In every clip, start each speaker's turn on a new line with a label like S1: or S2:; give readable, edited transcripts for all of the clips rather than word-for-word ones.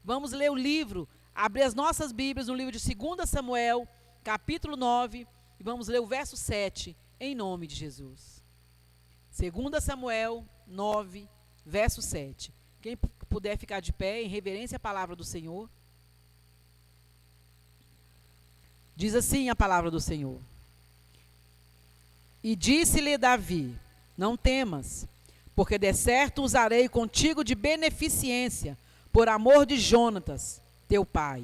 S1: Vamos ler o livro, abrir as nossas Bíblias no livro de 2 Samuel, capítulo 9, e vamos ler o verso 7, em nome de Jesus. 2 Samuel 9, verso 7. Quem puder ficar de pé, em reverência à palavra do Senhor. Diz assim a palavra do Senhor. E disse-lhe Davi, não temas, porque de certo usarei contigo de beneficência, por amor de Jonatas, teu pai.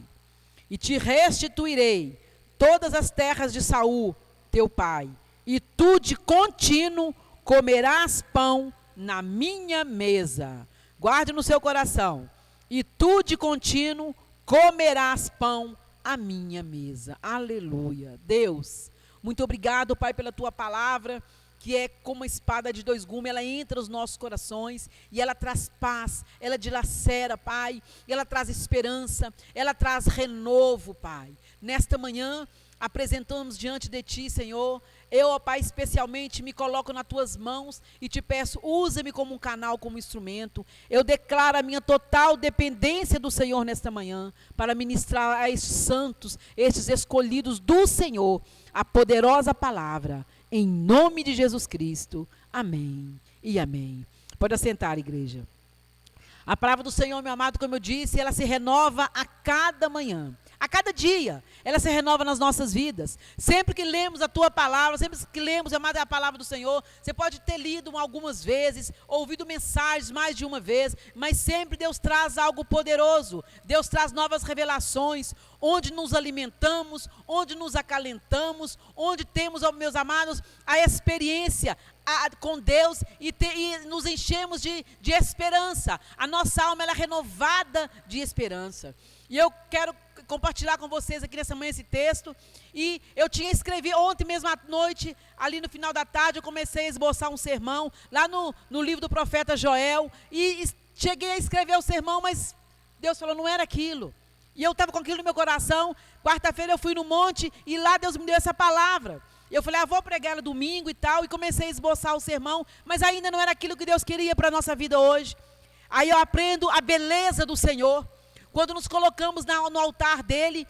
S1: E te restituirei todas as terras de Saul, teu pai. E tu de contínuo comerás pão na minha mesa. Guarde no seu coração. E tu de contínuo comerás pão à minha mesa. Aleluia. Deus, muito obrigado, Pai, pela tua palavra, que é como uma espada de dois gumes. Ela entra nos nossos corações e ela traz paz, ela dilacera, Pai, ela traz esperança, ela traz renovo, Pai. Nesta manhã, apresentamos diante de Ti, Senhor. Eu, ó Pai, especialmente me coloco nas Tuas mãos e te peço, usa-me como um canal, como instrumento. Eu declaro a minha total dependência do Senhor nesta manhã, para ministrar a estes santos, estes escolhidos do Senhor, a poderosa palavra, em nome de Jesus Cristo. Amém e amém. Pode assentar, igreja. A palavra do Senhor, meu amado, como eu disse, ela se renova a cada manhã. A cada dia, ela se renova nas nossas vidas. Sempre que lemos a tua palavra, sempre que lemos, amada, a palavra do Senhor, você pode ter lido algumas vezes, ouvido mensagens mais de uma vez, mas sempre Deus traz algo poderoso. Deus traz novas revelações, onde nos alimentamos, onde nos acalentamos, onde temos, meus amados, a experiência com Deus e nos enchemos de esperança. A nossa alma ela é renovada de esperança. E eu quero compartilhar com vocês aqui nessa manhã esse texto. E eu tinha escrevido ontem mesmo à noite, ali no final da tarde, eu comecei a esboçar um sermão, lá no livro do profeta Joel, e cheguei a escrever o sermão, mas Deus falou, não era aquilo. E eu estava com aquilo no meu coração. Quarta-feira eu fui no monte, e lá Deus me deu essa palavra. Eu falei, vou pregar ela domingo e tal, e comecei a esboçar o sermão, mas ainda não era aquilo que Deus queria para a nossa vida hoje. Aí eu aprendo a beleza do Senhor. Quando nos colocamos no altar dele,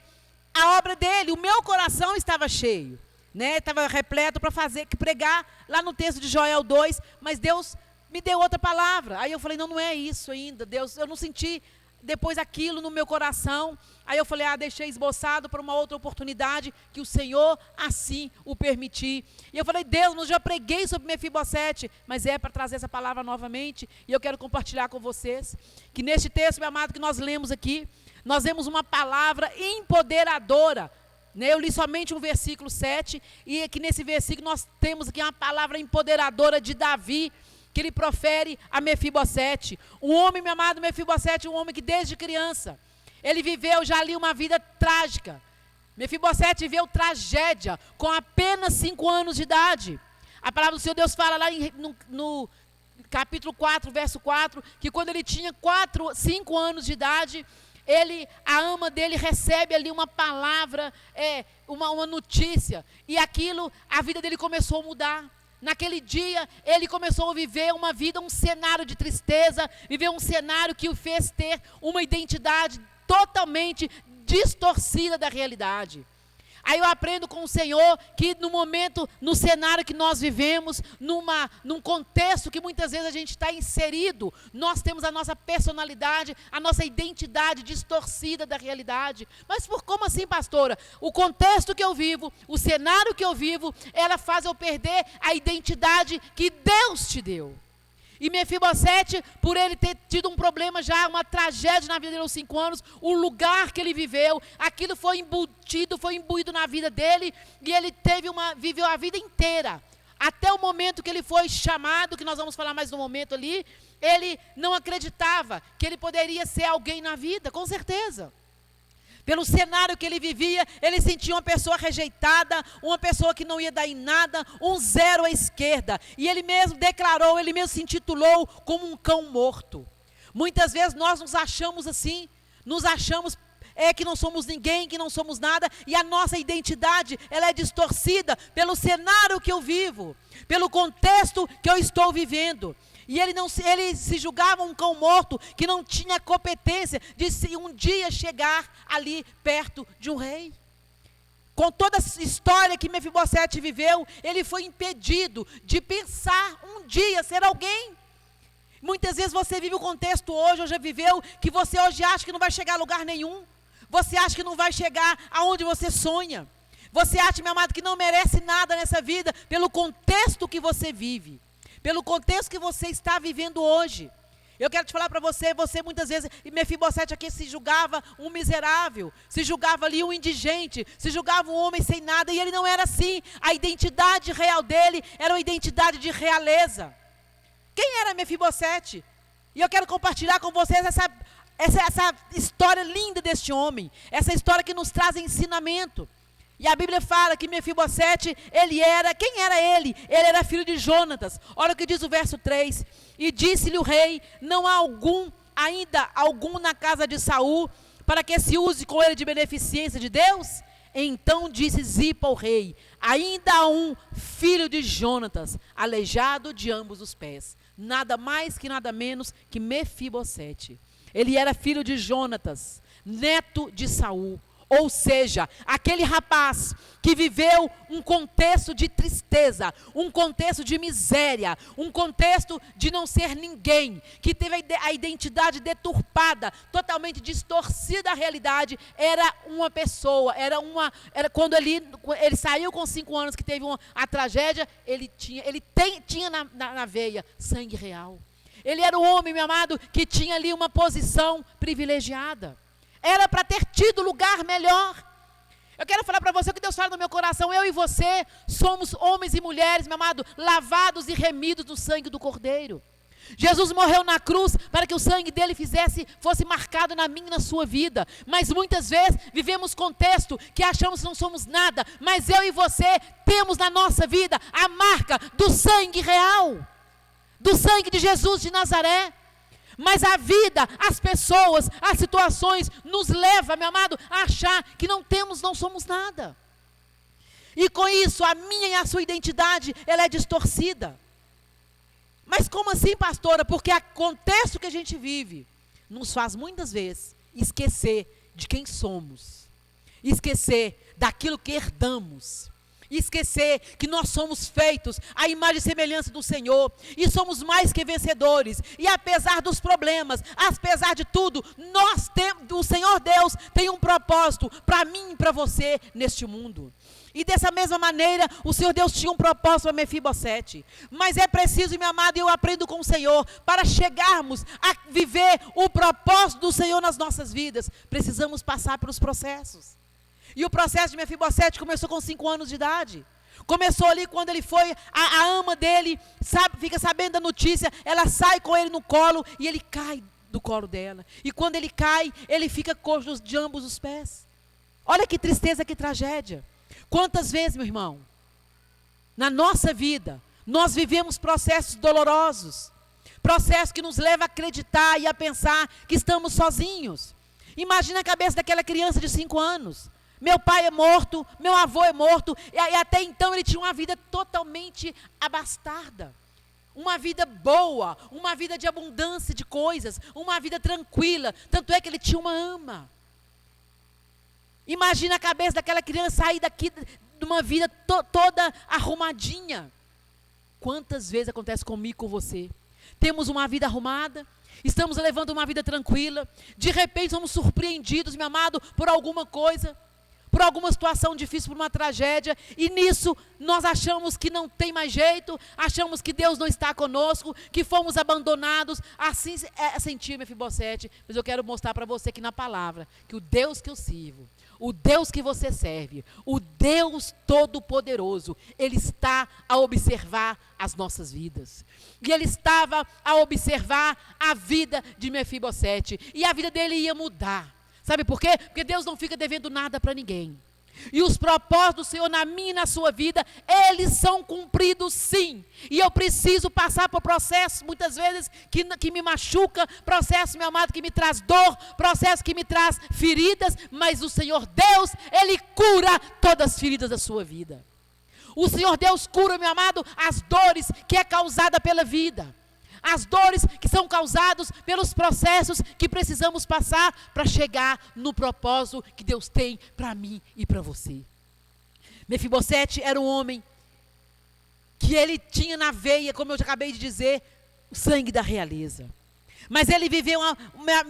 S1: a obra dele, o meu coração estava cheio, né? Estava repleto para pregar lá no texto de Joel 2, mas Deus me deu outra palavra. Aí eu falei, não é isso ainda, Deus, eu não senti depois aquilo no meu coração. Aí eu falei, deixei esboçado para uma outra oportunidade, que o Senhor assim o permitir. E eu falei, Deus, eu já preguei sobre Mefibosete, mas é para trazer essa palavra novamente, e eu quero compartilhar com vocês, que neste texto, meu amado, que nós lemos aqui, nós vemos uma palavra empoderadora, né? Eu li somente um versículo 7, e aqui nesse versículo nós temos aqui uma palavra empoderadora de Davi, que ele profere a Mefibosete. Um homem, meu amado, Mefibosete, um homem que desde criança, ele viveu já ali uma vida trágica. Mefibosete viveu tragédia com apenas 5 anos de idade. A palavra do Senhor Deus fala lá no capítulo 4, verso 4, que quando ele tinha 5 anos de idade, a ama dele recebe ali uma palavra, uma notícia, e aquilo, a vida dele começou a mudar. Naquele dia, ele começou a viver uma vida, um cenário de tristeza, viver um cenário que o fez ter uma identidade totalmente distorcida da realidade. Aí eu aprendo com o Senhor que no momento, no cenário que nós vivemos, num contexto que muitas vezes a gente está inserido, nós temos a nossa personalidade, a nossa identidade distorcida da realidade. Mas como assim, pastora? O contexto que eu vivo, o cenário que eu vivo, ela faz eu perder a identidade que Deus te deu. E Mefibosete, por ele ter tido um problema já, uma tragédia na vida dele aos 5 anos, o lugar que ele viveu, aquilo foi embutido, foi imbuído na vida dele, e ele viveu a vida inteira, até o momento que ele foi chamado, que nós vamos falar mais no momento ali, ele não acreditava que ele poderia ser alguém na vida, com certeza. Pelo cenário que ele vivia, ele sentia uma pessoa rejeitada, uma pessoa que não ia dar em nada, um zero à esquerda. E ele mesmo declarou, ele mesmo se intitulou como um cão morto. Muitas vezes nós nos achamos assim, nos achamos que não somos ninguém, que não somos nada, e a nossa identidade, ela é distorcida pelo cenário que eu vivo, pelo contexto que eu estou vivendo. E ele se julgava um cão morto que não tinha competência de um dia chegar ali perto de um rei. Com toda a história que Mefibosete viveu, ele foi impedido de pensar um dia ser alguém. Muitas vezes você vive o contexto hoje, ou já viveu, que você hoje acha que não vai chegar a lugar nenhum. Você acha que não vai chegar aonde você sonha. Você acha, meu amado, que não merece nada nessa vida, pelo contexto que você vive. Pelo contexto que você está vivendo hoje. Eu quero te falar para você muitas vezes, Mefibosete aqui se julgava um miserável, se julgava ali um indigente, se julgava um homem sem nada, e ele não era assim. A identidade real dele era uma identidade de realeza. Quem era Mefibosete? E eu quero compartilhar com vocês essa história linda deste homem, essa história que nos traz ensinamento. E a Bíblia fala que Mefibosete, quem era ele? Ele era filho de Jonatas. Olha o que diz o verso 3. E disse-lhe o rei, não há ainda algum na casa de Saul, para que se use com ele de beneficência de Deus? Então disse Zipa ao rei, ainda há um filho de Jonatas, aleijado de ambos os pés. Nada mais que nada menos que Mefibosete. Ele era filho de Jonatas, neto de Saul. Ou seja, aquele rapaz que viveu um contexto de tristeza, um contexto de miséria, um contexto de não ser ninguém, que teve a identidade deturpada, totalmente distorcida a realidade, era uma pessoa, era quando ele saiu com 5 anos, que teve a tragédia, ele tinha na veia sangue real. Ele era um homem, meu amado, que tinha ali uma posição privilegiada. Era para ter tido lugar melhor. Eu quero falar para você o que Deus fala no meu coração. Eu e você somos homens e mulheres, meu amado, lavados e remidos do sangue do Cordeiro. Jesus morreu na cruz para que o sangue dele fosse marcado na minha e na sua vida. Mas muitas vezes vivemos contexto que achamos que não somos nada. Mas eu e você temos na nossa vida a marca do sangue real. Do sangue de Jesus de Nazaré. Mas a vida, as pessoas, as situações nos leva, meu amado, a achar que não somos nada. E com isso, a minha e a sua identidade, ela é distorcida. Mas como assim, pastora? Porque o contexto que a gente vive nos faz muitas vezes esquecer de quem somos. Esquecer daquilo que herdamos. Esquecer que nós somos feitos à imagem e semelhança do Senhor, e somos mais que vencedores, e apesar dos problemas, apesar de tudo, o Senhor Deus tem um propósito para mim e para você neste mundo. E dessa mesma maneira, o Senhor Deus tinha um propósito para Mefibosete. Mas é preciso, meu amado, e eu aprendo com o Senhor, para chegarmos a viver o propósito do Senhor nas nossas vidas, precisamos passar pelos processos. E o processo de Mefibosete começou com 5 anos de idade. Começou ali quando ele foi, a ama dele, fica sabendo da notícia, ela sai com ele no colo e ele cai do colo dela. E quando ele cai, ele fica coxo de ambos os pés. Olha que tristeza, que tragédia. Quantas vezes, meu irmão, na nossa vida, nós vivemos processos dolorosos. Processos que nos levam a acreditar e a pensar que estamos sozinhos. Imagina a cabeça daquela criança de 5 anos. Meu pai é morto, meu avô é morto, e até então ele tinha uma vida totalmente abastada. Uma vida boa, uma vida de abundância de coisas, uma vida tranquila, tanto é que ele tinha uma ama. Imagina a cabeça daquela criança sair daqui de uma vida toda arrumadinha. Quantas vezes acontece comigo e com você? Temos uma vida arrumada, estamos levando uma vida tranquila, de repente somos surpreendidos, meu amado, por alguma coisa, por alguma situação difícil, por uma tragédia, e nisso nós achamos que não tem mais jeito, achamos que Deus não está conosco, que fomos abandonados. Assim sentia Mefibosete. Mas eu quero mostrar para você que na palavra, que o Deus que eu sirvo, o Deus que você serve, o Deus Todo-Poderoso, Ele está a observar as nossas vidas. E Ele estava a observar a vida de Mefibosete, e a vida dele ia mudar. Sabe por quê? Porque Deus não fica devendo nada para ninguém. E os propósitos do Senhor na minha e na sua vida, eles são cumpridos sim. E eu preciso passar por processos, muitas vezes, que me machuca, processo, meu amado, que me traz dor, processo que me traz feridas, mas o Senhor Deus, Ele cura todas as feridas da sua vida. O Senhor Deus cura, meu amado, as dores que é causada pela vida. as dores que são causadas pelos processos que precisamos passar para chegar no propósito que Deus tem para mim e para você. Mefibosete era um homem que ele tinha na veia, como eu já acabei de dizer, o sangue da realeza. Mas ele viveu,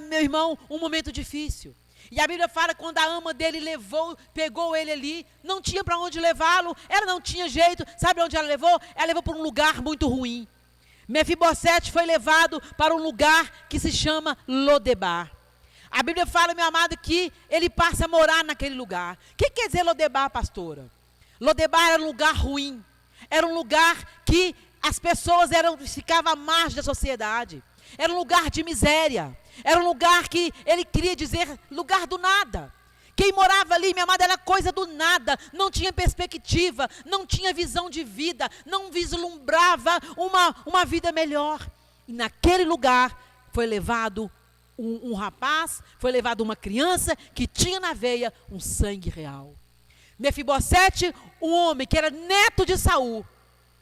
S1: meu irmão, um momento difícil. E a Bíblia fala que quando a ama dele pegou ele ali, não tinha para onde levá-lo, ela não tinha jeito. Sabe onde ela levou? Ela levou para um lugar muito ruim. Mefibosete foi levado para um lugar que se chama Lodebar. A Bíblia fala, meu amado, que ele passa a morar naquele lugar. O que quer dizer Lodebar, pastora? Lodebar era um lugar ruim. Era um lugar que as pessoas ficavam à margem da sociedade. Era um lugar de miséria. Era um lugar que ele queria dizer lugar do nada. Quem morava ali, minha amada, era coisa do nada. Não tinha perspectiva, não tinha visão de vida, não vislumbrava uma vida melhor. E naquele lugar foi levado um rapaz, foi levado uma criança que tinha na veia um sangue real. Mefibosete, um homem que era neto de Saul,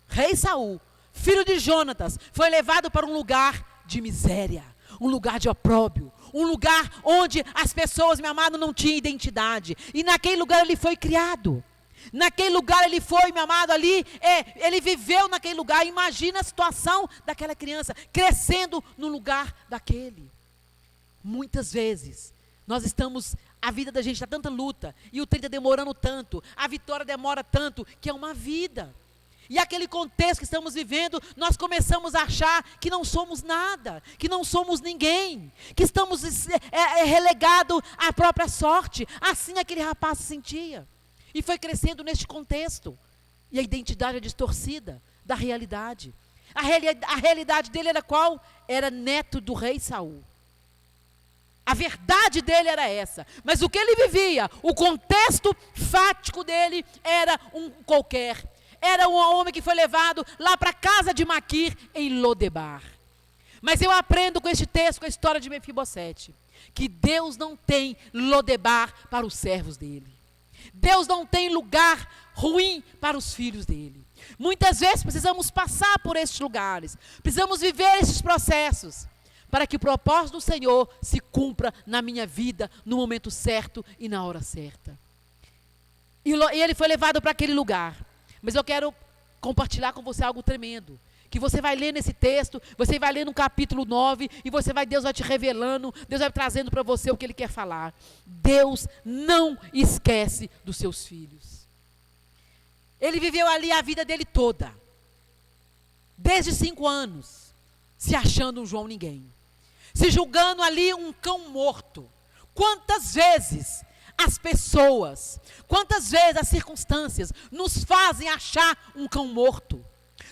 S1: rei Saul, filho de Jonatas, foi levado para um lugar de miséria, um lugar de opróbrio, um lugar onde as pessoas, meu amado, não tinham identidade. E naquele lugar ele foi criado. Naquele lugar ele foi, meu amado, ali, ele viveu naquele lugar. Imagina a situação daquela criança, crescendo no lugar daquele. Muitas vezes, a vida da gente está tanta luta, e o trem está demorando tanto, a vitória demora tanto, que é uma vida. E aquele contexto que estamos vivendo, nós começamos a achar que não somos nada, que não somos ninguém, que estamos relegados à própria sorte. Assim aquele rapaz se sentia. E foi crescendo neste contexto. E a identidade é distorcida da realidade. A realidade dele era qual? Era neto do rei Saul. A verdade dele era essa. Mas o que ele vivia, o contexto fático dele era um qualquer. Era um homem que foi levado lá para a casa de Maquir, em Lodebar. Mas eu aprendo com este texto, com a história de Mefibosete, que Deus não tem Lodebar para os servos dele. Deus não tem lugar ruim para os filhos dele. Muitas vezes precisamos passar por estes lugares, precisamos viver esses processos, para que o propósito do Senhor se cumpra na minha vida, no momento certo e na hora certa. E ele foi levado para aquele lugar. Mas eu quero compartilhar com você algo tremendo, que você vai ler nesse texto, você vai ler no capítulo 9, e Deus vai te revelando, Deus vai trazendo para você o que Ele quer falar. Deus não esquece dos seus filhos. Ele viveu ali a vida dele toda, desde 5 anos, se achando um João ninguém, se julgando ali um cão morto. Quantas vezes as pessoas, quantas vezes as circunstâncias nos fazem achar um cão morto,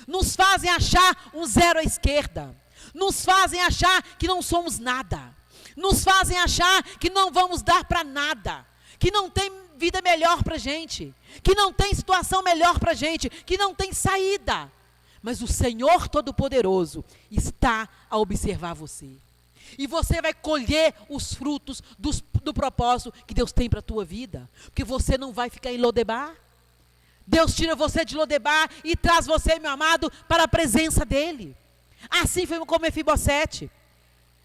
S1: nos fazem achar um zero à esquerda, nos fazem achar que não somos nada, nos fazem achar que não vamos dar para nada, que não tem vida melhor para a gente, que não tem situação melhor para a gente, que não tem saída. Mas o Senhor Todo-Poderoso está a observar você. E você vai colher os frutos do propósito que Deus tem para a tua vida. Porque você não vai ficar em Lodebar. Deus tira você de Lodebar e traz você, meu amado, para a presença dEle. Assim foi com Mefibosete.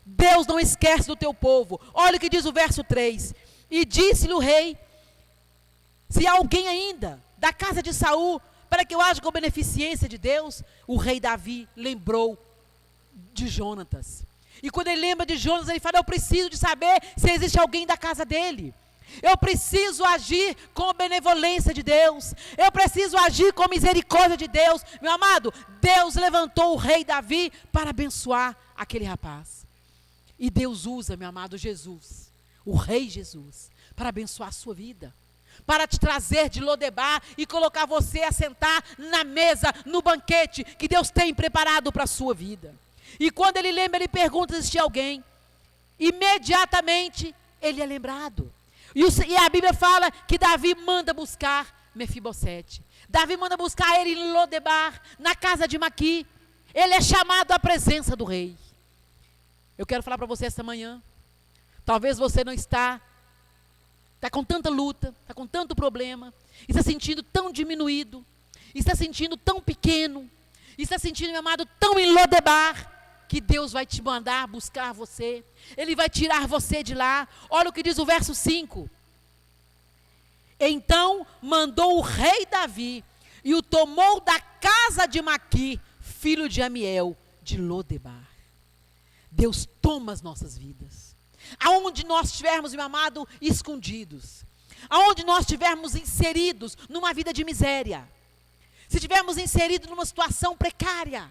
S1: Deus não esquece do teu povo. Olha o que diz o verso 3. E disse-lhe o rei, se há alguém ainda da casa de Saul, para que eu haja com beneficência de Deus. O rei Davi lembrou de Jonatas. E quando ele lembra de Jonas, ele fala, eu preciso de saber se existe alguém da casa dele. Eu preciso agir com a benevolência de Deus. Eu preciso agir com a misericórdia de Deus. Meu amado, Deus levantou o rei Davi para abençoar aquele rapaz. E Deus usa, meu amado, Jesus, o rei Jesus, para abençoar a sua vida. Para te trazer de Lodebar e colocar você a sentar na mesa, no banquete que Deus tem preparado para a sua vida. E quando ele lembra, ele pergunta se existia alguém. Imediatamente, ele é lembrado. E a Bíblia fala que Davi manda buscar Mefibosete. Davi manda buscar ele em Lodebar, na casa de Maquir. Ele é chamado à presença do rei. Eu quero falar para você esta manhã. Talvez você não está com tanta luta, está com tanto problema, está sentindo tão diminuído, está sentindo tão pequeno, está sentindo, meu amado, tão em Lodebar. que Deus vai te mandar buscar você. Ele vai tirar você de lá. Olha o que diz o verso 5. Então mandou o rei Davi e o tomou da casa de Maqui, filho de Amiel, de Lodebar. Deus toma as nossas vidas. Aonde nós estivermos, meu amado, escondidos. Aonde nós estivermos inseridos numa vida de miséria. Se estivermos inseridos numa situação precária.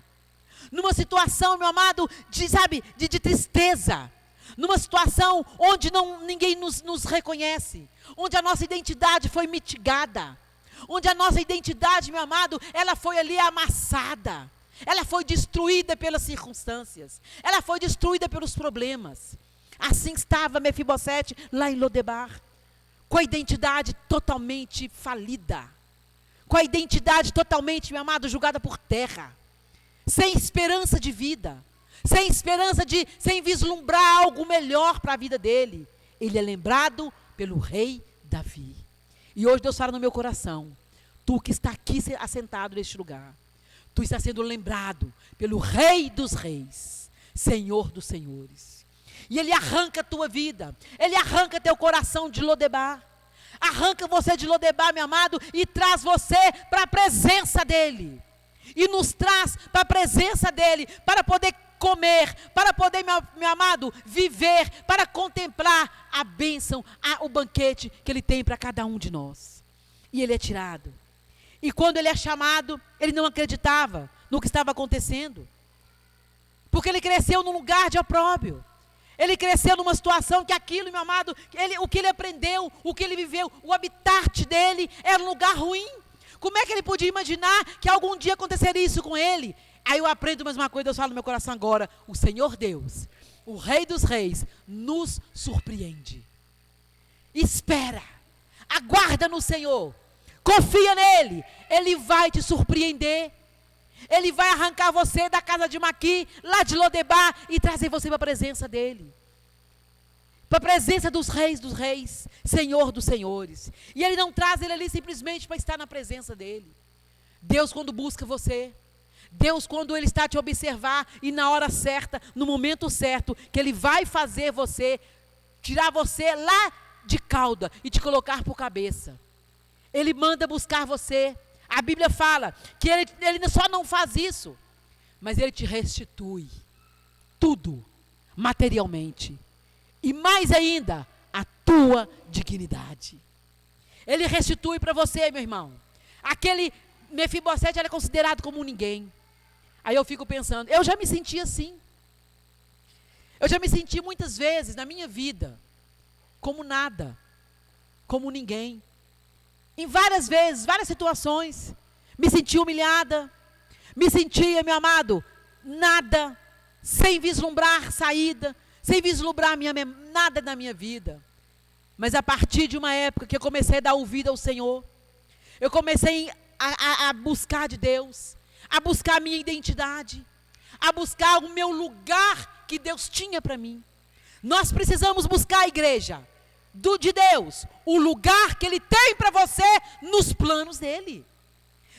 S1: Numa situação, meu amado, de tristeza. Numa situação onde ninguém nos reconhece. Onde a nossa identidade foi mitigada. Onde a nossa identidade, meu amado, ela foi ali amassada. Ela foi destruída pelas circunstâncias. Ela foi destruída pelos problemas. Assim estava Mefibosete lá em Lodebar. Com a identidade totalmente falida. Com a identidade totalmente, meu amado, jogada por terra. Sem esperança de vida. Sem vislumbrar algo melhor para a vida dele. Ele é lembrado pelo rei Davi. E hoje Deus fala no meu coração. Tu que está aqui assentado neste lugar. Tu está sendo lembrado pelo rei dos reis. Senhor dos senhores. E ele arranca a tua vida. Ele arranca teu coração de Lodebar. Arranca você de Lodebar, meu amado, e traz você para a presença dele. E nos traz para a presença dele, para poder comer, para poder, meu amado, viver, para contemplar a bênção, o banquete que ele tem para cada um de nós. E ele é tirado. E quando ele é chamado, ele não acreditava no que estava acontecendo. Porque ele cresceu num lugar de opróbrio. Ele cresceu numa situação que aquilo, meu amado, o que ele aprendeu, o que ele viveu, o habitat dele era um lugar ruim. Como é que ele podia imaginar que algum dia aconteceria isso com ele? Aí eu aprendo mais uma coisa, Deus fala no meu coração agora. O Senhor Deus, o Rei dos Reis, nos surpreende. Espera, aguarda no Senhor, confia nele, ele vai te surpreender. Ele vai arrancar você da casa de Maqui, lá de Lodebar, e trazer você para a presença dele. Para a presença dos reis, Senhor dos senhores. E ele não traz ele ali simplesmente para estar na presença dele. Deus quando busca você, Deus quando ele está a te observar, e na hora certa, no momento certo, que ele vai fazer você, tirar você lá de cauda e te colocar por cabeça. Ele manda buscar você. A Bíblia fala que ele só não faz isso, mas ele te restitui tudo, materialmente. E mais ainda, a tua dignidade. Ele restitui para você, meu irmão. Aquele Mefibosete era considerado como um ninguém. Aí eu fico pensando, eu já me senti assim. Eu já me senti muitas vezes na minha vida, como nada, como ninguém. Em várias vezes, várias situações, me senti humilhada, me sentia, meu amado, nada, sem vislumbrar saída, sem vislumbrar nada na minha vida. Mas a partir de uma época que eu comecei a dar ouvido ao Senhor, eu comecei a buscar de Deus, a buscar a minha identidade, a buscar o meu lugar que Deus tinha para mim. Nós precisamos buscar a igreja de Deus, o lugar que Ele tem para você nos planos dEle.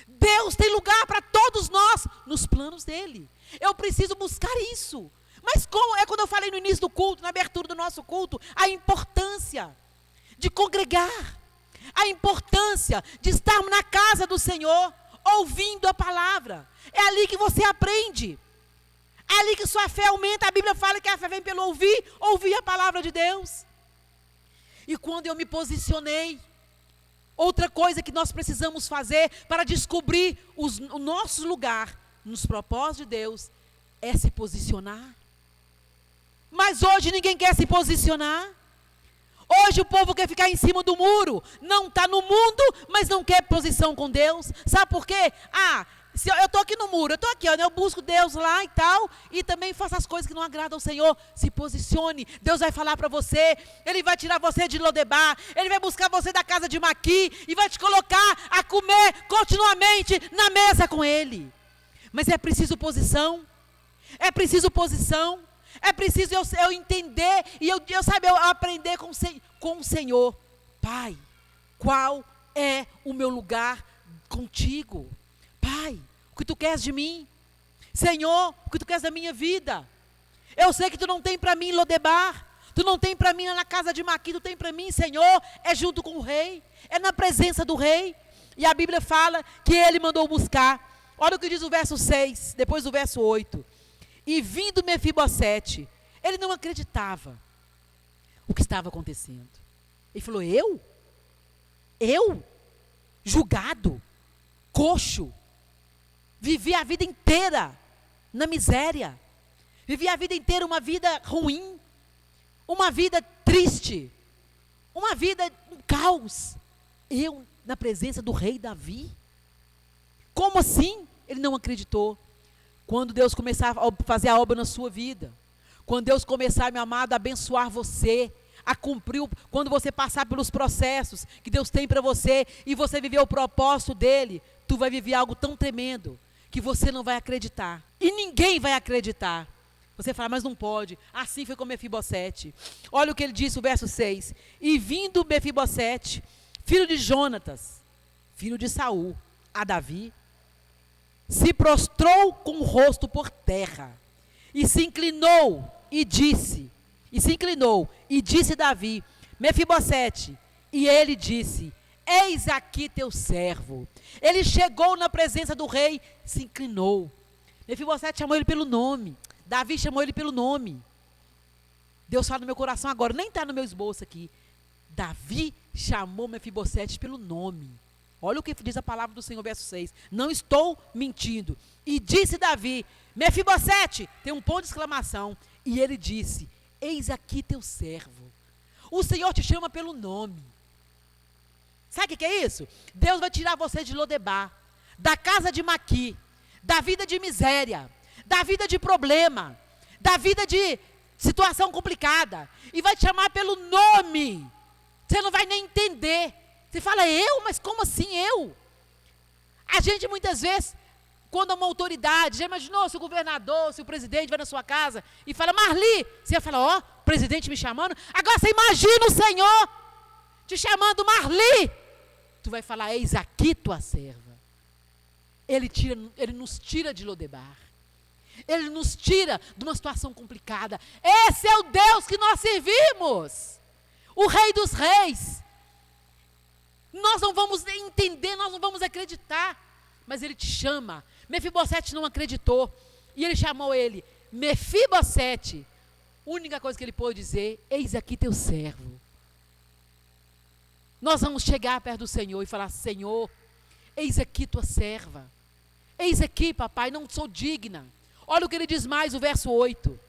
S1: Deus tem lugar para todos nós nos planos dEle. Eu preciso buscar isso. Mas como é quando eu falei no início do culto, na abertura do nosso culto, a importância de congregar, a importância de estar na casa do Senhor, ouvindo a palavra. É ali que você aprende. É ali que sua fé aumenta. A Bíblia fala que a fé vem pelo ouvir a palavra de Deus. E quando eu me posicionei, outra coisa que nós precisamos fazer para descobrir o nosso lugar nos propósitos de Deus é se posicionar. Mas hoje ninguém quer se posicionar. Hoje o povo quer ficar em cima do muro. Não está no mundo, mas não quer posição com Deus. Sabe por quê? Se eu estou aqui no muro, eu estou aqui, eu busco Deus lá e tal, e também faço as coisas que não agradam ao Senhor. Se posicione, Deus vai falar para você, Ele vai tirar você de Lodebar, Ele vai buscar você da casa de Maqui, e vai te colocar a comer continuamente na mesa com Ele. Mas é preciso posição, é preciso eu entender, e eu aprender com o Senhor. Pai, qual é o meu lugar contigo? Pai, o que tu queres de mim? Senhor, o que tu queres da minha vida? Eu sei que tu não tem para mim Lodebar, tu não tem para mim na casa de Maqui, tu tem para mim, Senhor, é junto com o rei, é na presença do rei. E a Bíblia fala que ele mandou buscar. Olha o que diz o verso 6, depois do verso 8. E vindo Mefibosete, ele não acreditava o que estava acontecendo. Ele falou, eu? Julgado, coxo, vivi a vida inteira na miséria, vivi a vida inteira uma vida ruim, uma vida triste, uma vida, um caos. Eu na presença do rei Davi? Como assim? Ele não acreditou. Quando Deus começar a fazer a obra na sua vida, quando Deus começar, meu amado, a abençoar você, a cumprir, quando você passar pelos processos que Deus tem para você, e você viver o propósito dele, tu vai viver algo tão tremendo, que você não vai acreditar, e ninguém vai acreditar. Você fala, mas não pode. Assim foi com Mefibosete. Olha o que ele disse, o verso 6. E vindo Mefibosete, filho de Jonatas, filho de Saul, a Davi, se prostrou com o rosto por terra, e se inclinou, e disse Davi, Mefibosete, e ele disse, eis aqui teu servo. Ele chegou na presença do rei, se inclinou. Mefibosete chamou ele pelo nome, Davi chamou ele pelo nome. Deus fala no meu coração agora, nem está no meu esboço aqui. Davi chamou Mefibosete pelo nome. Olha o que diz a palavra do Senhor, verso 6. Não estou mentindo. E disse Davi, Mefibosete, tem um ponto de exclamação. E ele disse, eis aqui teu servo. O Senhor te chama pelo nome. Sabe o que é isso? Deus vai tirar você de Lodebar, da casa de Maqui, da vida de miséria, da vida de problema, da vida de situação complicada, e vai te chamar pelo nome. Você não vai nem entender. Você fala, mas como assim eu? A gente muitas vezes, quando uma autoridade, já imaginou se o governador, se o presidente vai na sua casa e fala, Marli, você vai falar, o presidente me chamando. Agora você imagina o Senhor te chamando, Marli. Tu vai falar, eis aqui tua serva. Ele nos tira de Lodebar. Ele nos tira de uma situação complicada. Esse é o Deus que nós servimos. O Rei dos Reis. Nós não vamos entender, nós não vamos acreditar. Mas ele te chama. Mefibosete não acreditou. E ele chamou ele, Mefibosete. A única coisa que ele pôde dizer, eis aqui teu servo. Nós vamos chegar perto do Senhor e falar, Senhor, eis aqui tua serva. Eis aqui, papai, não sou digna. Olha o que ele diz mais, o verso 8.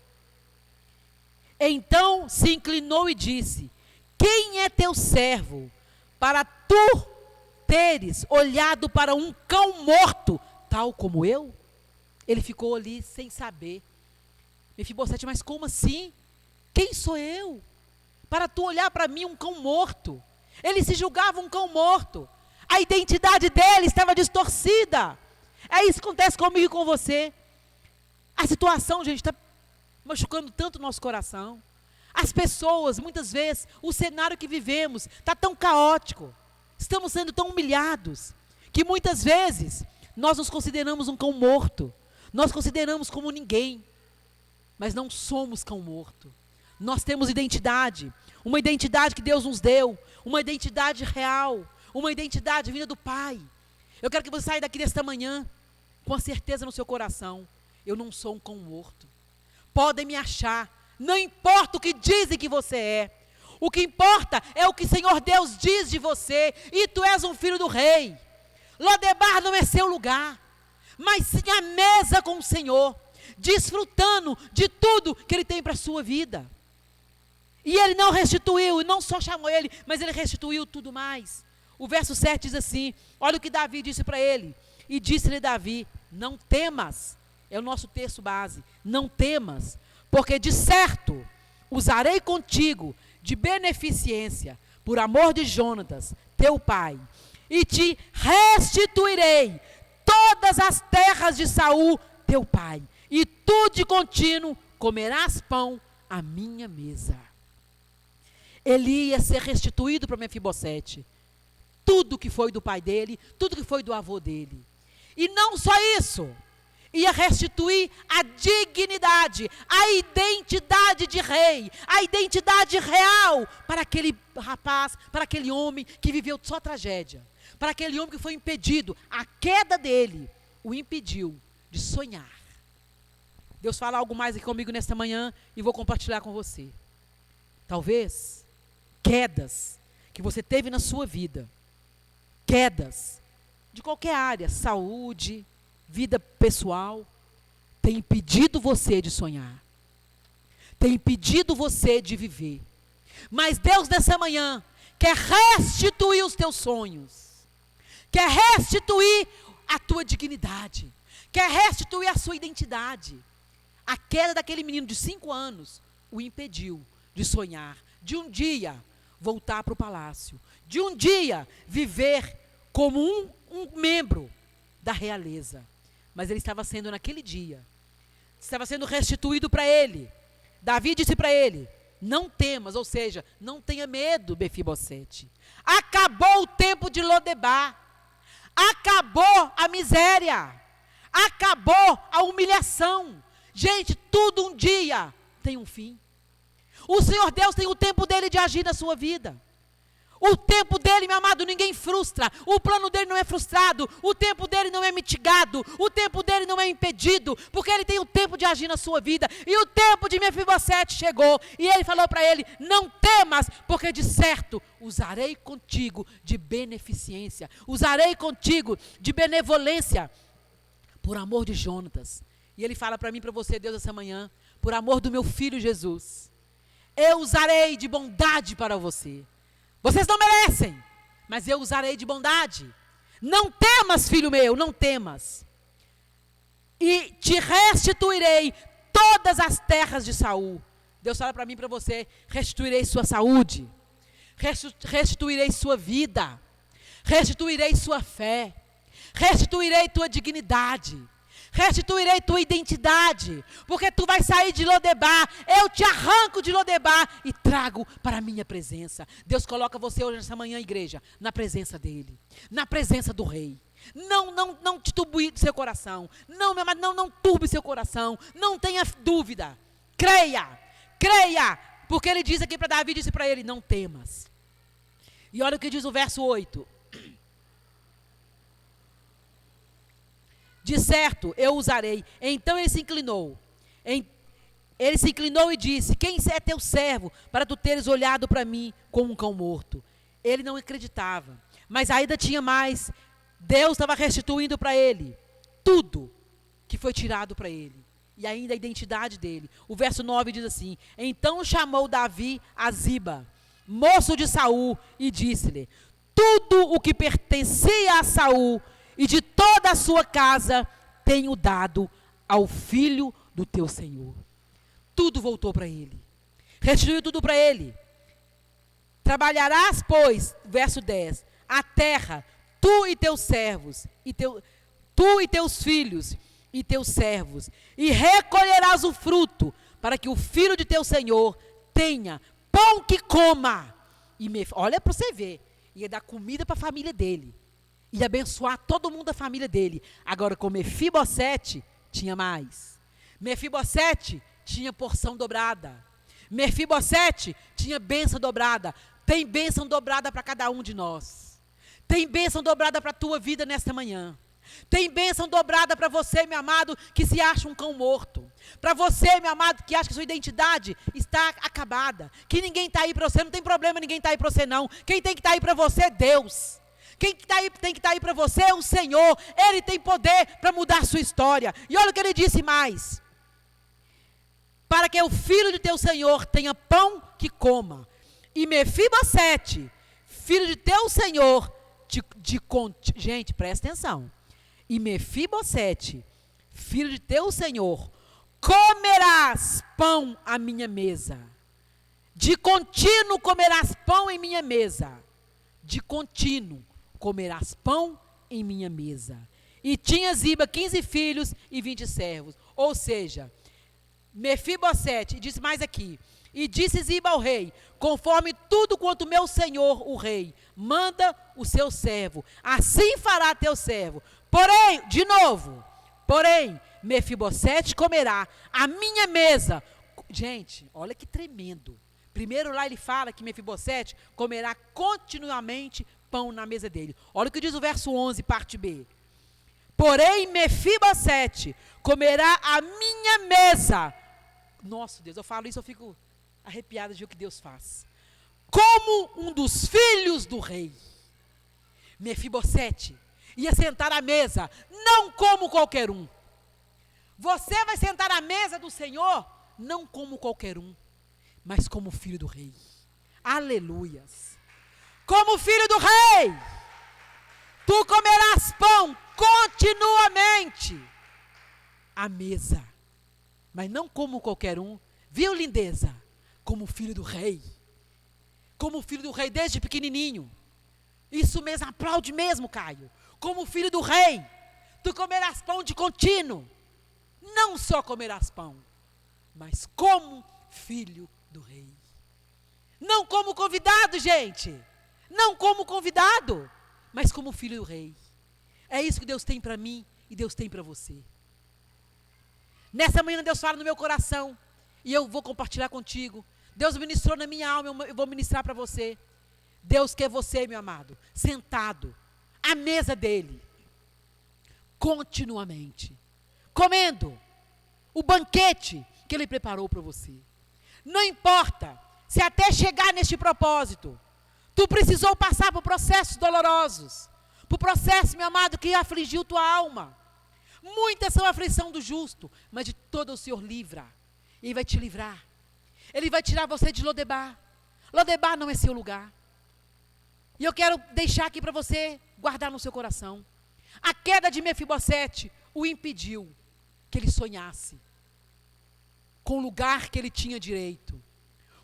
S1: Então se inclinou e disse, quem é teu servo, para tu teres olhado para um cão morto, tal como eu? Ele ficou ali sem saber. Mefibosete, mas como assim? Quem sou eu? Para tu olhar para mim um cão morto. Ele se julgava um cão morto. A identidade dele estava distorcida. É isso que acontece comigo e com você. A situação, gente, está machucando tanto o nosso coração. As pessoas, muitas vezes, o cenário que vivemos está tão caótico. Estamos sendo tão humilhados, que muitas vezes nós nos consideramos um cão morto. Nós consideramos como ninguém. Mas não somos cão morto. Nós temos identidade. Uma identidade que Deus nos deu. Uma identidade real. Uma identidade vinda do Pai. Eu quero que você saia daqui nesta manhã com a certeza no seu coração. Eu não sou um cão morto. Podem me achar. Não importa o que dizem que você é. O que importa é o que o Senhor Deus diz de você. E tu és um filho do rei. Lodebar não é seu lugar. Mas sim a mesa com o Senhor. Desfrutando de tudo que Ele tem para a sua vida. E Ele não restituiu. E não só chamou Ele, mas Ele restituiu tudo mais. O verso 7 diz assim. Olha o que Davi disse para ele. E disse-lhe Davi, não temas. É o nosso texto base. Não temas. Porque de certo usarei contigo de beneficência, por amor de Jonatas, teu pai, e te restituirei todas as terras de Saul, teu pai, e tu de contínuo comerás pão à minha mesa. Ele ia ser restituído para Mefibosete, tudo que foi do pai dele, tudo que foi do avô dele. E não só isso, ia restituir a dignidade, a identidade de rei, a identidade real para aquele rapaz, para aquele homem que viveu só tragédia, para aquele homem que foi impedido, a queda dele o impediu de sonhar. Deus fala algo mais aqui comigo nesta manhã e vou compartilhar com você. Talvez quedas que você teve na sua vida, quedas de qualquer área, saúde, vida pessoal, tem impedido você de sonhar, tem impedido você de viver. Mas Deus nessa manhã quer restituir os teus sonhos, quer restituir a tua dignidade, quer restituir a sua identidade. A queda daquele menino de 5 anos o impediu de sonhar, de um dia voltar para o palácio, de um dia viver como um membro da realeza. Mas ele estava sendo naquele dia, estava sendo restituído para ele. Davi disse para ele: não temas, ou seja, não tenha medo, Mefibosete. Acabou o tempo de Lodebar, acabou a miséria, acabou a humilhação. Gente, tudo um dia tem um fim. O Senhor Deus tem o tempo dele de agir na sua vida. O tempo dele, meu amado, ninguém frustra. O plano dele não é frustrado. O tempo dele não é mitigado. O tempo dele não é impedido. Porque ele tem o tempo de agir na sua vida. E o tempo de Mefibosete chegou. E ele falou para ele: não temas, porque de certo usarei contigo de beneficência. Usarei contigo de benevolência. Por amor de Jonatas. E ele fala para mim e para você, Deus, essa manhã: por amor do meu filho Jesus, eu usarei de bondade para você. Vocês não merecem, mas eu usarei de bondade. Não temas, filho meu, não temas. E te restituirei todas as terras de Saul. Deus fala para mim e para você: restituirei sua saúde, restituirei sua vida, restituirei sua fé, restituirei tua dignidade, restituirei tua identidade, porque tu vais sair de Lodebar, eu te arranco de Lodebar e trago para a minha presença. Deus coloca você hoje nessa manhã, igreja, na presença dele, na presença do rei. Não titubue seu coração, não turbe seu coração, não tenha dúvida, creia, porque ele diz aqui para Davi, disse para ele: não temas. E olha o que diz o verso 8. De certo, eu usarei. Então ele se inclinou. Ele se inclinou e disse: quem é teu servo, para tu teres olhado para mim como um cão morto? Ele não acreditava. Mas ainda tinha mais. Deus estava restituindo para ele tudo que foi tirado para ele. E ainda a identidade dele. O verso 9 diz assim: então chamou Davi a Ziba, moço de Saul, e disse-lhe: tudo o que pertencia a Saul e de toda a sua casa tenho dado ao filho do teu Senhor. Tudo voltou para ele. Restituiu tudo para ele. Trabalharás, pois, verso 10, a terra, tu e teus servos, tu e teus filhos e teus servos, e recolherás o fruto, para que o filho de teu Senhor tenha pão que coma. Olha para você ver, ia dar comida para a família dele. E abençoar todo mundo da família dele. Agora com Mefibosete tinha mais. Mefibosete tinha porção dobrada. Mefibosete tinha bênção dobrada. Tem bênção dobrada para cada um de nós. Tem bênção dobrada para a tua vida nesta manhã. Tem bênção dobrada para você, meu amado, que se acha um cão morto. Para você, meu amado, que acha que sua identidade está acabada. Que ninguém está aí para você. Não tem problema ninguém está aí para você não. Quem tem que estar aí para você é Deus. Quem tem que estar aí para você é o Senhor. Ele tem poder para mudar a sua história. E olha o que ele disse mais: para que o filho de teu Senhor tenha pão que coma. E Mefibosete, filho de teu Senhor, gente, presta atenção. E Mefibosete, filho de teu Senhor, comerás pão à minha mesa. De contínuo comerás pão em minha mesa. De contínuo comerás pão em minha mesa. E tinha Ziba 15 filhos e 20 servos. Ou seja, Mefibosete, diz mais aqui: e disse Ziba ao rei: conforme tudo quanto meu senhor, o rei, manda o seu servo, assim fará teu servo. Porém, Mefibosete comerá a minha mesa. Gente, olha que tremendo. Primeiro lá ele fala que Mefibosete comerá continuamente pão na mesa dele. Olha o que diz o verso 11, parte B. Porém, Mefibosete comerá a minha mesa. Nossa, Deus, eu falo isso, eu fico arrepiada de ver o que Deus faz. Como um dos filhos do rei. Mefibosete ia sentar à mesa, não como qualquer um. Você vai sentar à mesa do Senhor, não como qualquer um, mas como filho do rei. Aleluias. Como filho do rei, tu comerás pão continuamente à mesa, mas não como qualquer um. Viu, lindeza? Como filho do rei. Como filho do rei desde pequenininho. Isso mesmo, aplaude mesmo, Caio. Como filho do rei, tu comerás pão de contínuo. Não só comerás pão, mas como filho do rei. Não como convidado, gente. Não como convidado, mas como filho do rei. É isso que Deus tem para mim e Deus tem para você. Nessa manhã Deus fala no meu coração e eu vou compartilhar contigo. Deus ministrou na minha alma, eu vou ministrar para você. Deus quer você, meu amado, sentado à mesa dele, continuamente, comendo o banquete que ele preparou para você. Não importa se até chegar neste propósito, tu precisou passar por processos dolorosos, por processo, meu amado, que afligiu tua alma. Muitas são a aflição do justo, mas de todo o Senhor livra. Ele vai te livrar. Ele vai tirar você de Lodebar. Lodebar não é seu lugar. E eu quero deixar aqui para você guardar no seu coração. A queda de Mefibosete o impediu que ele sonhasse com o lugar que ele tinha direito.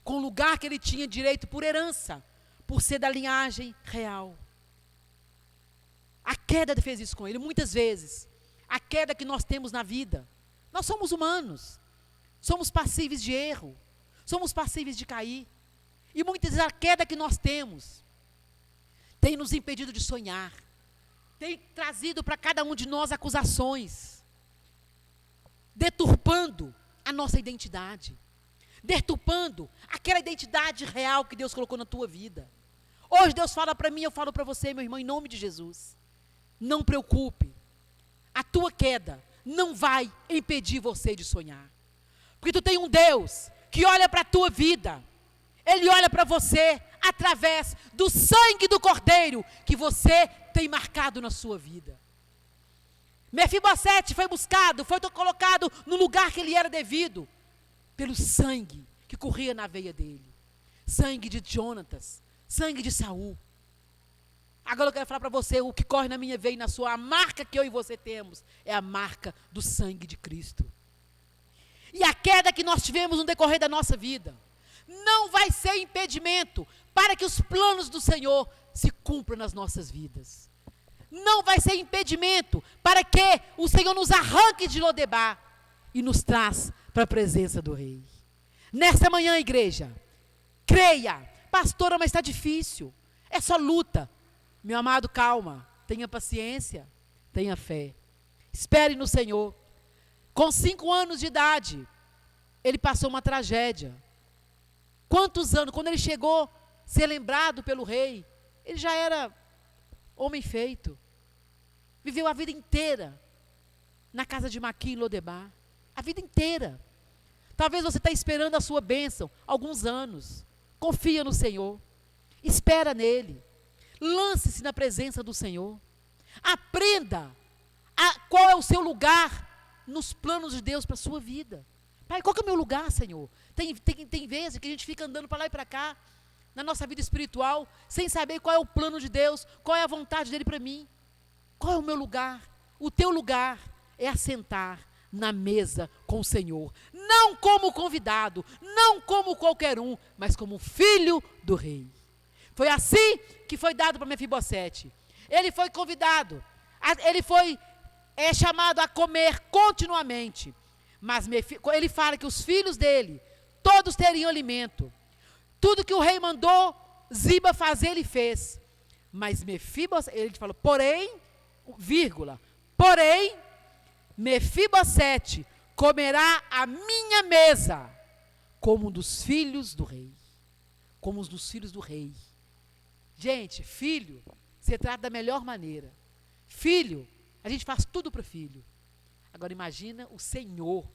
S1: Com o lugar que ele tinha direito por herança, por ser da linhagem real. A queda fez isso com ele. Muitas vezes, a queda que nós temos na vida, nós somos humanos, somos passíveis de erro, somos passíveis de cair. E muitas vezes a queda que nós temos tem nos impedido de sonhar, tem trazido para cada um de nós acusações, deturpando a nossa identidade, deturpando aquela identidade real que Deus colocou na tua vida. Hoje Deus fala para mim, eu falo para você, meu irmão, em nome de Jesus. Não preocupe, a tua queda não vai impedir você de sonhar. Porque tu tem um Deus que olha para a tua vida, Ele olha para você através do sangue do Cordeiro que você tem marcado na sua vida. Mefibosete foi buscado, foi colocado no lugar que ele era devido, pelo sangue que corria na veia dele. Sangue de Jonatas, sangue de Saul. Agora eu quero falar para você, o que corre na minha veia e na sua, a marca que eu e você temos, é a marca do sangue de Cristo. E a queda que nós tivemos no decorrer da nossa vida, não vai ser impedimento para que os planos do Senhor se cumpram nas nossas vidas. Não vai ser impedimento para que o Senhor nos arranque de Lodebar e nos traz para a presença do Rei. Nesta manhã, igreja, creia, pastora, mas está difícil, é só luta. Meu amado, calma, tenha paciência, tenha fé, espere no Senhor. Com 5 anos de idade, ele passou uma tragédia. Quantos anos, quando ele chegou a ser lembrado pelo rei, ele já era homem feito. Viveu a vida inteira na casa de Maquim, em Lodebar. A vida inteira. Talvez você está esperando a sua bênção alguns anos. Confia no Senhor. Espera nele. Lance-se na presença do Senhor. Aprenda qual é o seu lugar nos planos de Deus para a sua vida. Pai, qual que é o meu lugar, Senhor? Tem vezes que a gente fica andando para lá e para cá, na nossa vida espiritual, sem saber qual é o plano de Deus, qual é a vontade dele para mim. Qual é o meu lugar? O teu lugar é assentar na mesa com o Senhor. Não como convidado, não como qualquer um, mas como filho do rei. Foi assim que foi dado para Mefibosete. Ele foi convidado, ele foi chamado a comer continuamente. Mas ele fala que os filhos dele, todos teriam alimento. Tudo que o rei mandou Ziba fazer, ele fez. Mas Mefibosete, ele falou, porém, Mefibosete comerá a minha mesa como um dos filhos do rei. Como um dos filhos do rei. Gente, filho, você trata da melhor maneira. Filho, a gente faz tudo para o filho. Agora imagina o Senhor,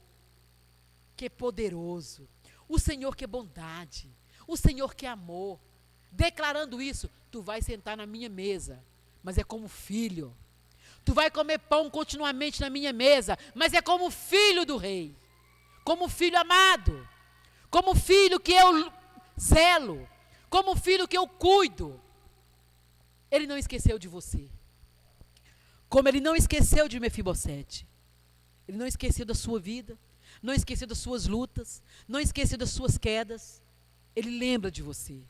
S1: que é poderoso. O Senhor que é bondade. O Senhor que é amor. Declarando isso, tu vai sentar na minha mesa, mas é como filho. Tu vai comer pão continuamente na minha mesa, mas é como filho do rei. Como filho amado. Como filho que eu zelo. Como filho que eu cuido. Ele não esqueceu de você. Como ele não esqueceu de Mefibosete. Ele não esqueceu da sua vida. Não esqueceu das suas lutas. Não esqueceu das suas quedas. Ele lembra de você.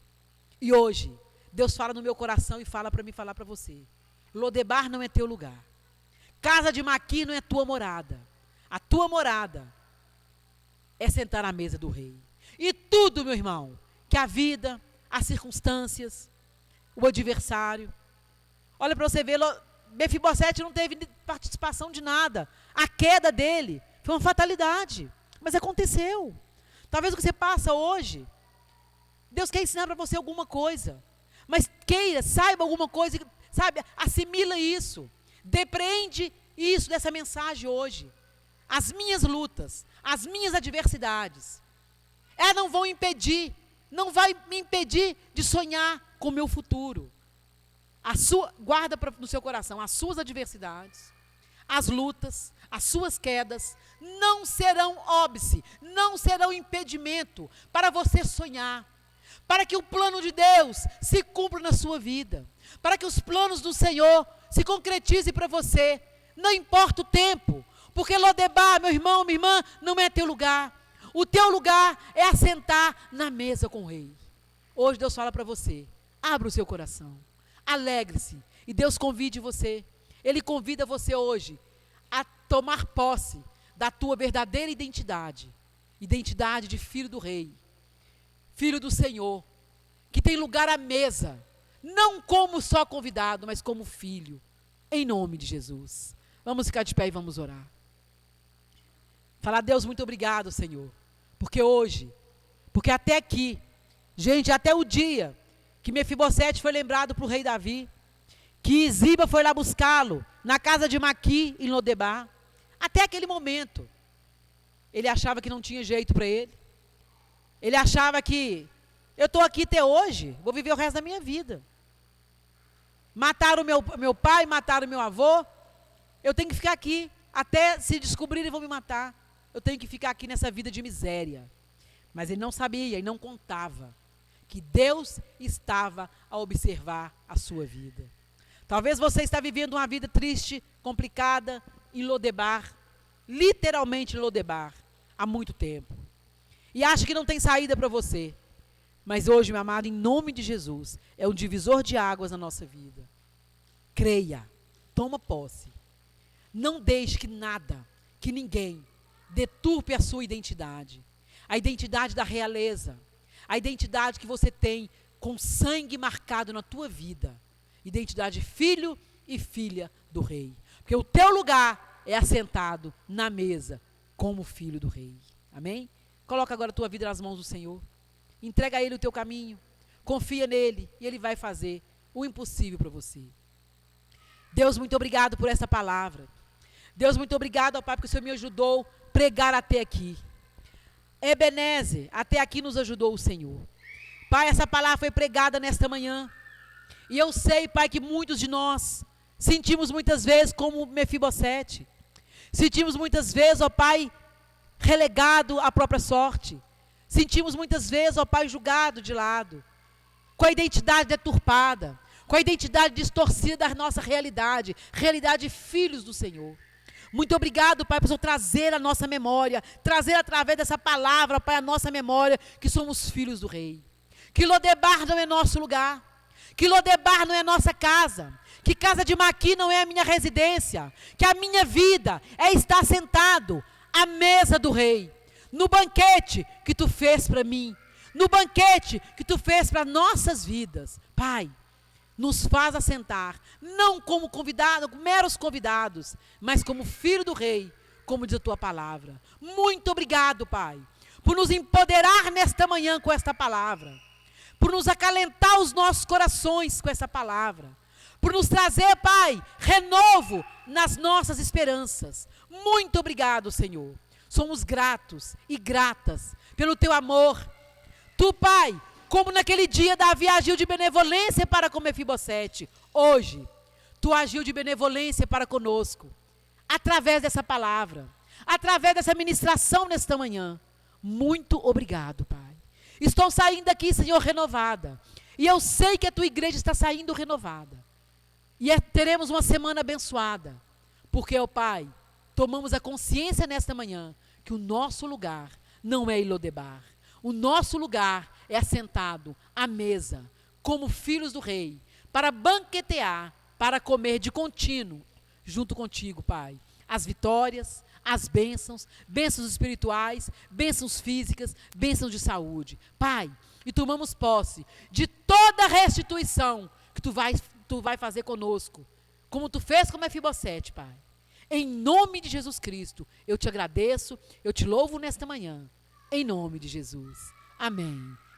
S1: E hoje, Deus fala no meu coração e fala para mim, falar para você. Lodebar não é teu lugar. Casa de Maqui não é tua morada. A tua morada é sentar à mesa do rei. E tudo, meu irmão, que a vida, as circunstâncias, o adversário. Olha para você ver, Mefibosete não teve participação de nada. A queda dele foi uma fatalidade. Mas aconteceu. Talvez o que você passa hoje, Deus quer ensinar para você alguma coisa. Mas queira, saiba alguma coisa, sabe, assimila isso. Depreende isso dessa mensagem hoje. As minhas lutas, as minhas adversidades, elas não vão impedir, não vai me impedir de sonhar com o meu futuro. Guarda no seu coração, as suas adversidades, as lutas, as suas quedas, não serão óbice, não serão impedimento para você sonhar. Para que o plano de Deus se cumpra na sua vida. Para que os planos do Senhor se concretizem para você. Não importa o tempo. Porque Lodebar, meu irmão, minha irmã, não é teu lugar. O teu lugar é assentar na mesa com o rei. Hoje Deus fala para você. Abra o seu coração. Alegre-se. E Deus convide você. Ele convida você hoje a tomar posse da tua verdadeira identidade. Identidade de filho do rei. Filho do Senhor, que tem lugar à mesa, não como só convidado, mas como filho, em nome de Jesus. Vamos ficar de pé e vamos orar. Falar, Deus, muito obrigado, Senhor, porque até aqui, gente, até o dia que Mefibosete foi lembrado para o rei Davi, que Ziba foi lá buscá-lo, na casa de Maqui, em Lodebar, até aquele momento, ele achava que não tinha jeito para ele. Ele achava que, eu estou aqui até hoje, vou viver o resto da minha vida. Mataram meu pai, mataram meu avô, eu tenho que ficar aqui, até se descobrirem vão me matar. Eu tenho que ficar aqui nessa vida de miséria. Mas ele não sabia e não contava que Deus estava a observar a sua vida. Talvez você está vivendo uma vida triste, complicada, em Lodebar, literalmente em Lodebar, há muito tempo. E acha que não tem saída para você. Mas hoje, meu amado, em nome de Jesus, é um divisor de águas na nossa vida. Creia, toma posse. Não deixe que nada, que ninguém, deturpe a sua identidade. A identidade da realeza. A identidade que você tem com sangue marcado na tua vida. Identidade de filho e filha do rei. Porque o teu lugar é assentado na mesa como filho do rei. Amém? Coloca agora a tua vida nas mãos do Senhor. Entrega a Ele o teu caminho. Confia nele e Ele vai fazer o impossível para você. Deus, muito obrigado por essa palavra. Deus, muito obrigado, ó Pai, porque o Senhor me ajudou a pregar até aqui. Ebenezer, até aqui nos ajudou o Senhor. Pai, essa palavra foi pregada nesta manhã. E eu sei, Pai, que muitos de nós sentimos muitas vezes como Mefibosete. Sentimos muitas vezes, ó Pai, relegado à própria sorte. Sentimos muitas vezes, ó Pai, julgado de lado, com a identidade deturpada, com a identidade distorcida da nossa realidade de filhos do Senhor. Muito obrigado, Pai, por Senhor trazer a nossa memória, trazer através dessa palavra, Pai, a nossa memória, que somos filhos do Rei. Que Lodebar não é nosso lugar, que Lodebar não é nossa casa, que casa de Maqui não é a minha residência, que a minha vida é estar sentado à mesa do Rei, no banquete que Tu fez para mim, no banquete que Tu fez para nossas vidas. Pai, nos faz assentar, não como convidado, meros convidados, mas como filho do Rei, como diz a tua palavra. Muito obrigado, Pai, por nos empoderar nesta manhã com esta palavra, por nos acalentar os nossos corações com essa palavra, por nos trazer, Pai, renovo nas nossas esperanças. Muito obrigado, Senhor. Somos gratos e gratas pelo teu amor. Tu, Pai, como naquele dia Davi agiu de benevolência para com Mefibosete, hoje tu agiu de benevolência para conosco, através dessa palavra, através dessa ministração nesta manhã. Muito obrigado, Pai. Estou saindo daqui, Senhor, renovada. E eu sei que a tua igreja está saindo renovada. E teremos uma semana abençoada. Porque, ó Pai, tomamos a consciência nesta manhã que o nosso lugar não é em Lodebar. O nosso lugar é assentado à mesa, como filhos do rei, para banquetear, para comer de contínuo, junto contigo, Pai. As vitórias, as bênçãos, bênçãos espirituais, bênçãos físicas, bênçãos de saúde. Pai, e tomamos posse de toda a restituição que tu vai fazer conosco, como tu fez com Mefibosete, Pai. Em nome de Jesus Cristo, eu te agradeço, eu te louvo nesta manhã. Em nome de Jesus. Amém.